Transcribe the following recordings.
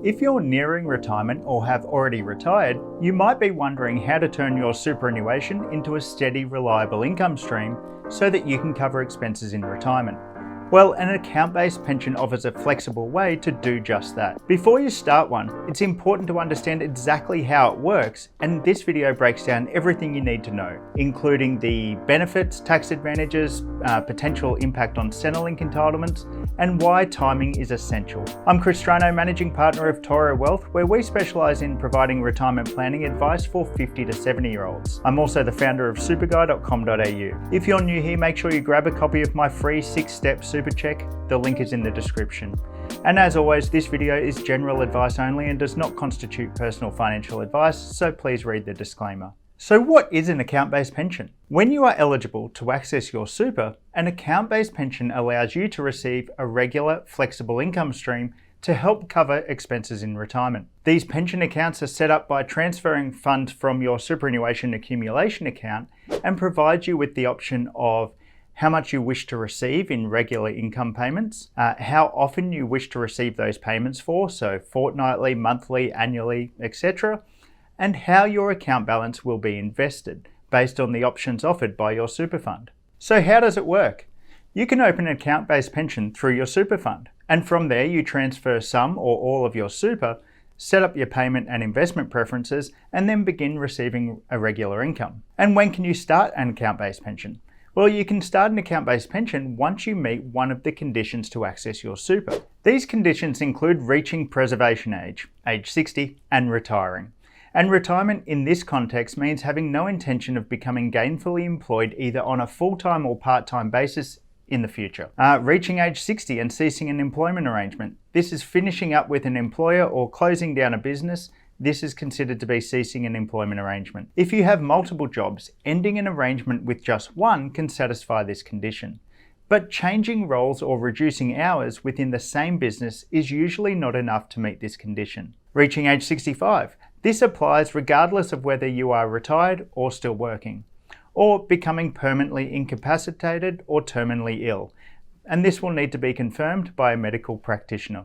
If you're nearing retirement or have already retired, you might be wondering how to turn your superannuation into a steady, reliable income stream so that you can cover expenses in retirement. Well, an account-based pension offers a flexible way to do just that. Before you start one, it's important to understand exactly how it works, and this video breaks down everything you need to know, including the benefits, tax advantages, potential impact on Centrelink entitlements, and why timing is essential. I'm Chris Strano, Managing Partner of Toro Wealth, where we specialise in providing retirement planning advice for 50 to 70-year-olds. I'm also the founder of superguy.com.au. If you're new here, make sure you grab a copy of my free 6-step super check. The link is in the description. And as always, this video is general advice only and does not constitute personal financial advice, so please read the disclaimer. So what is an account-based pension? When you are eligible to access your super, an account-based pension allows you to receive a regular, flexible income stream to help cover expenses in retirement. These pension accounts are set up by transferring funds from your superannuation accumulation account and provide you with the option of how much you wish to receive in regular income payments, how often you wish to receive those payments for, so fortnightly, monthly, annually, etc., and how your account balance will be invested based on the options offered by your super fund. So how does it work? You can open an account-based pension through your super fund, and from there you transfer some or all of your super, set up your payment and investment preferences, and then begin receiving a regular income. And when can you start an account-based pension? Well, you can start an account-based pension once you meet one of the conditions to access your super. These conditions include reaching preservation age 60, and retiring. And retirement in this context means having no intention of becoming gainfully employed either on a full-time or part-time basis in the future. Reaching age 60 and ceasing an employment arrangement. This is finishing up with an employer or closing down a business. This is considered to be ceasing an employment arrangement. If you have multiple jobs, ending an arrangement with just one can satisfy this condition. But changing roles or reducing hours within the same business is usually not enough to meet this condition. Reaching age 65. This applies regardless of whether you are retired or still working, or becoming permanently incapacitated or terminally ill, and this will need to be confirmed by a medical practitioner.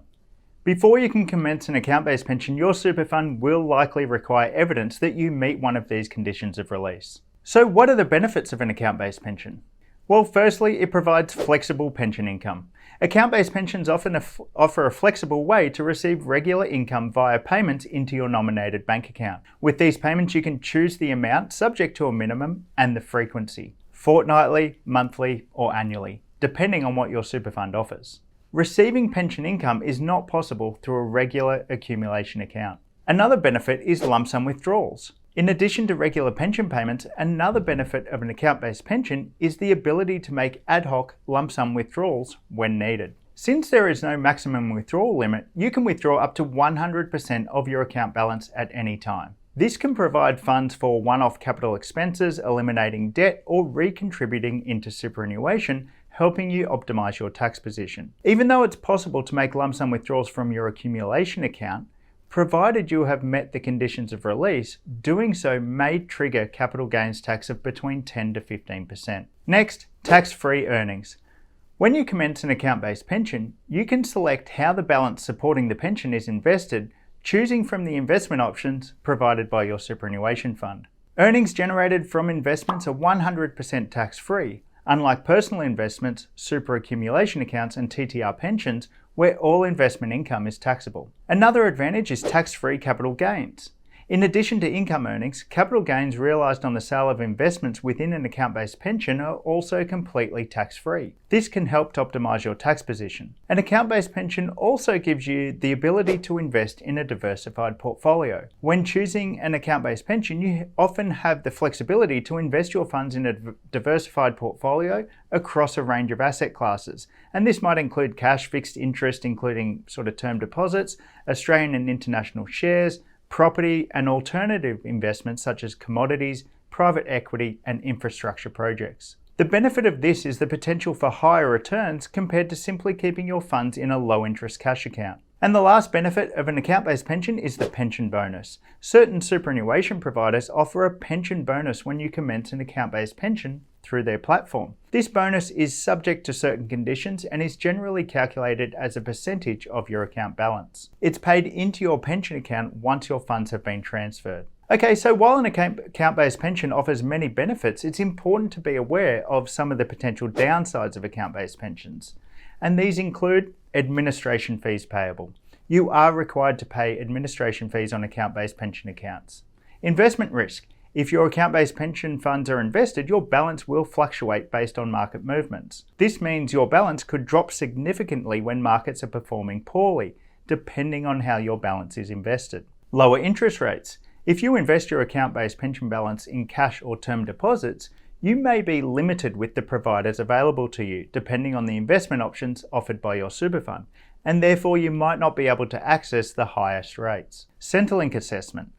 Before you can commence an account-based pension, your super fund will likely require evidence that you meet one of these conditions of release. So what are the benefits of an account-based pension? Well, firstly, it provides flexible pension income. Account-based pensions often offer a flexible way to receive regular income via payments into your nominated bank account. With these payments, you can choose the amount subject to a minimum and the frequency, fortnightly, monthly, or annually, depending on what your super fund offers. Receiving pension income is not possible through a regular accumulation account. Another benefit is lump sum withdrawals. In addition to regular pension payments, another benefit of an account-based pension is the ability to make ad hoc lump sum withdrawals when needed. Since there is no maximum withdrawal limit, you can withdraw up to 100% of your account balance at any time. This can provide funds for one-off capital expenses, eliminating debt, or recontributing into superannuation, helping you optimize your tax position. Even though it's possible to make lump sum withdrawals from your accumulation account, provided you have met the conditions of release, doing so may trigger capital gains tax of between 10 to 15%. Next, tax-free earnings. When you commence an account-based pension, you can select how the balance supporting the pension is invested, choosing from the investment options provided by your superannuation fund. Earnings generated from investments are 100% tax-free, unlike personal investments, super accumulation accounts, and TTR pensions, where all investment income is taxable. Another advantage is tax-free capital gains. In addition to income earnings, capital gains realised on the sale of investments within an account-based pension are also completely tax-free. This can help to optimise your tax position. An account-based pension also gives you the ability to invest in a diversified portfolio. When choosing an account-based pension, you often have the flexibility to invest your funds in a diversified portfolio across a range of asset classes. And this might include cash, fixed interest, including sort of term deposits, Australian and international shares, property, and alternative investments such as commodities, private equity, and infrastructure projects. The benefit of this is the potential for higher returns compared to simply keeping your funds in a low-interest cash account. And the last benefit of an account-based pension is the pension bonus. Certain superannuation providers offer a pension bonus when you commence an account-based pension through their platform. This bonus is subject to certain conditions and is generally calculated as a percentage of your account balance. It's paid into your pension account once your funds have been transferred. Okay, so while an account-based pension offers many benefits, it's important to be aware of some of the potential downsides of account-based pensions. And these include administration fees payable. You are required to pay administration fees on account-based pension accounts. Investment risk. If your account-based pension funds are invested, your balance will fluctuate based on market movements. This means your balance could drop significantly when markets are performing poorly, depending on how your balance is invested. Lower interest rates. If you invest your account-based pension balance in cash or term deposits, you may be limited with the providers available to you, depending on the investment options offered by your super fund, and therefore you might not be able to access the highest rates. Centrelink assessment.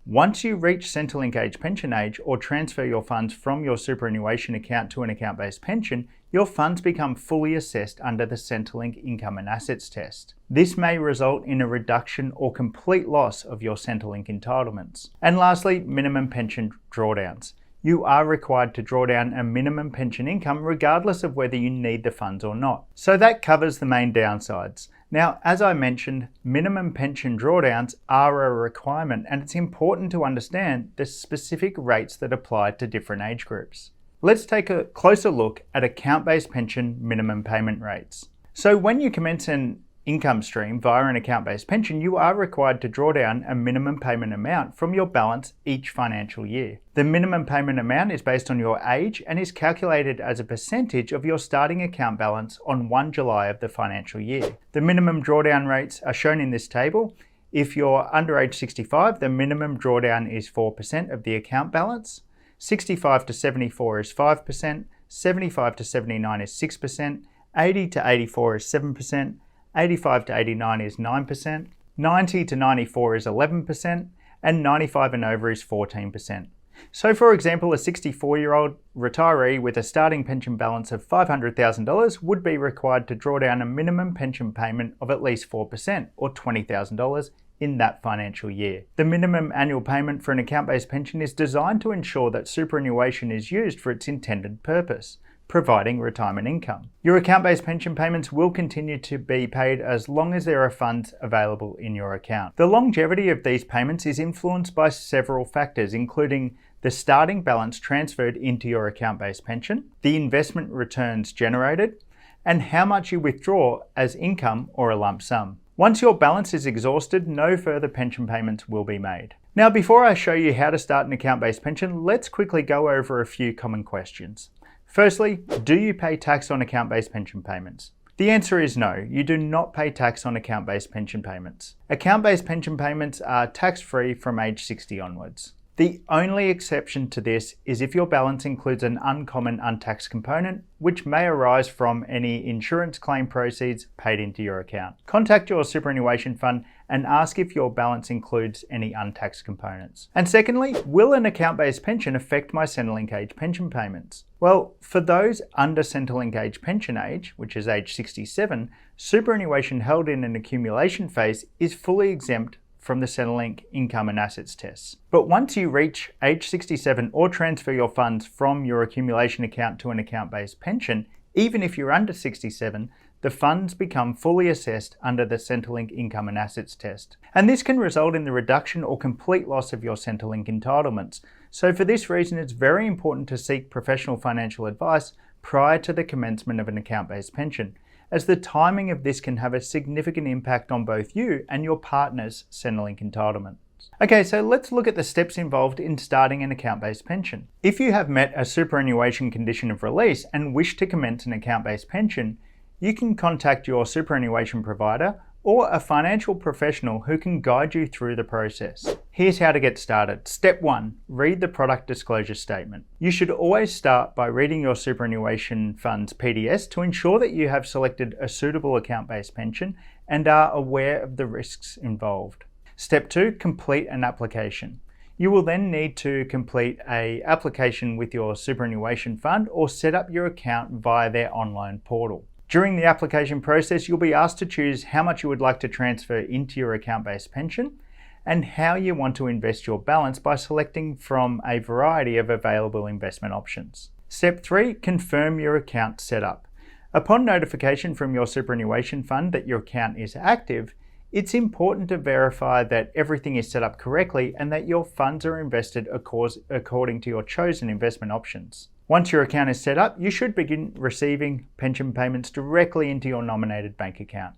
Once you reach Centrelink age pension age or transfer your funds from your superannuation account to an account-based pension, your funds become fully assessed under the Centrelink income and assets test. This may result in a reduction or complete loss of your Centrelink entitlements. And lastly, minimum pension drawdowns. You are required to draw down a minimum pension income regardless of whether you need the funds or not. So that covers the main downsides. Now, as I mentioned, minimum pension drawdowns are a requirement, and it's important to understand the specific rates that apply to different age groups. Let's take a closer look at account-based pension minimum payment rates. So when you commence an income stream via an account-based pension, you are required to draw down a minimum payment amount from your balance each financial year. The minimum payment amount is based on your age and is calculated as a percentage of your starting account balance on 1 July of the financial year. The minimum drawdown rates are shown in this table. If you're under age 65, the minimum drawdown is 4% of the account balance. 65 to 74 is 5%, 75 to 79 is 6%, 80 to 84 is 7%, 85 to 89 is 9%, 90 to 94 is 11%, and 95 and over is 14%. So for example, a 64-year-old retiree with a starting pension balance of $500,000 would be required to draw down a minimum pension payment of at least 4%, or $20,000, in that financial year. The minimum annual payment for an account-based pension is designed to ensure that superannuation is used for its intended purpose, providing retirement income. Your account-based pension payments will continue to be paid as long as there are funds available in your account. The longevity of these payments is influenced by several factors, including the starting balance transferred into your account-based pension, the investment returns generated, and how much you withdraw as income or a lump sum. Once your balance is exhausted, no further pension payments will be made. Now, before I show you how to start an account-based pension, let's quickly go over a few common questions. Firstly, do you pay tax on account-based pension payments? The answer is no, you do not pay tax on account-based pension payments. Account-based pension payments are tax-free from age 60 onwards. The only exception to this is if your balance includes an uncommon untaxed component, which may arise from any insurance claim proceeds paid into your account. Contact your superannuation fund and ask if your balance includes any untaxed components. And secondly, will an account-based pension affect my Centrelink age pension payments? Well, for those under Centrelink age pension age, which is age 67, superannuation held in an accumulation phase is fully exempt from the Centrelink income and assets tests. But once you reach age 67 or transfer your funds from your accumulation account to an account-based pension, even if you're under 67, the funds become fully assessed under the Centrelink income and assets test. And this can result in the reduction or complete loss of your Centrelink entitlements. So for this reason, it's very important to seek professional financial advice prior to the commencement of an account-based pension, as the timing of this can have a significant impact on both you and your partner's Centrelink entitlement. Okay, so let's look at the steps involved in starting an account-based pension. If you have met a superannuation condition of release and wish to commence an account-based pension, you can contact your superannuation provider or a financial professional who can guide you through the process. Here's how to get started. Step 1, read the product disclosure statement. You should always start by reading your superannuation fund's PDS to ensure that you have selected a suitable account-based pension and are aware of the risks involved. Step 2, complete an application. You will then need to complete an application with your superannuation fund or set up your account via their online portal. During the application process, you'll be asked to choose how much you would like to transfer into your account-based pension and how you want to invest your balance by selecting from a variety of available investment options. Step 3, confirm your account setup. Upon notification from your superannuation fund that your account is active, it's important to verify that everything is set up correctly and that your funds are invested according to your chosen investment options. Once your account is set up, you should begin receiving pension payments directly into your nominated bank account.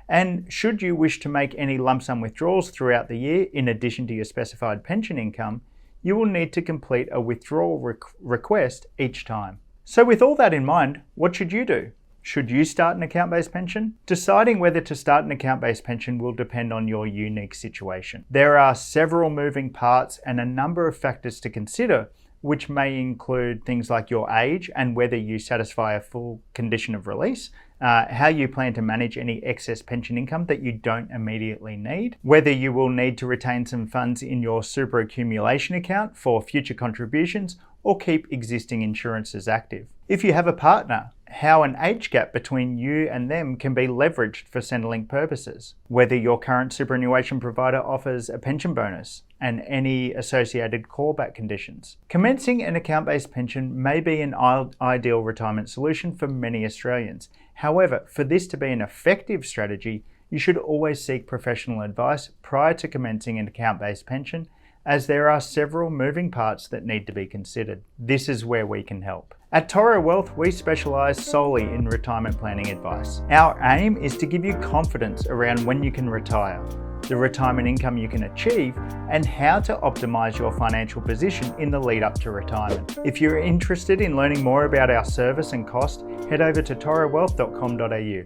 And should you wish to make any lump sum withdrawals throughout the year in addition to your specified pension income, you will need to complete a withdrawal request each time. So with all that in mind, what should you do? Should you start an account-based pension? Deciding whether to start an account-based pension will depend on your unique situation. There are several moving parts and a number of factors to consider, which may include things like your age and whether you satisfy a full condition of release, how you plan to manage any excess pension income that you don't immediately need, whether you will need to retain some funds in your super accumulation account for future contributions or keep existing insurances active. If you have a partner, how an age gap between you and them can be leveraged for Centrelink purposes, whether your current superannuation provider offers a pension bonus, and any associated clawback conditions. Commencing an account-based pension may be an ideal retirement solution for many Australians. However, for this to be an effective strategy, you should always seek professional advice prior to commencing an account-based pension, as there are several moving parts that need to be considered. This is where we can help. At Toro Wealth, we specialise solely in retirement planning advice. Our aim is to give you confidence around when you can retire, the retirement income you can achieve, and how to optimise your financial position in the lead up to retirement. If you're interested in learning more about our service and cost, head over to torowealth.com.au.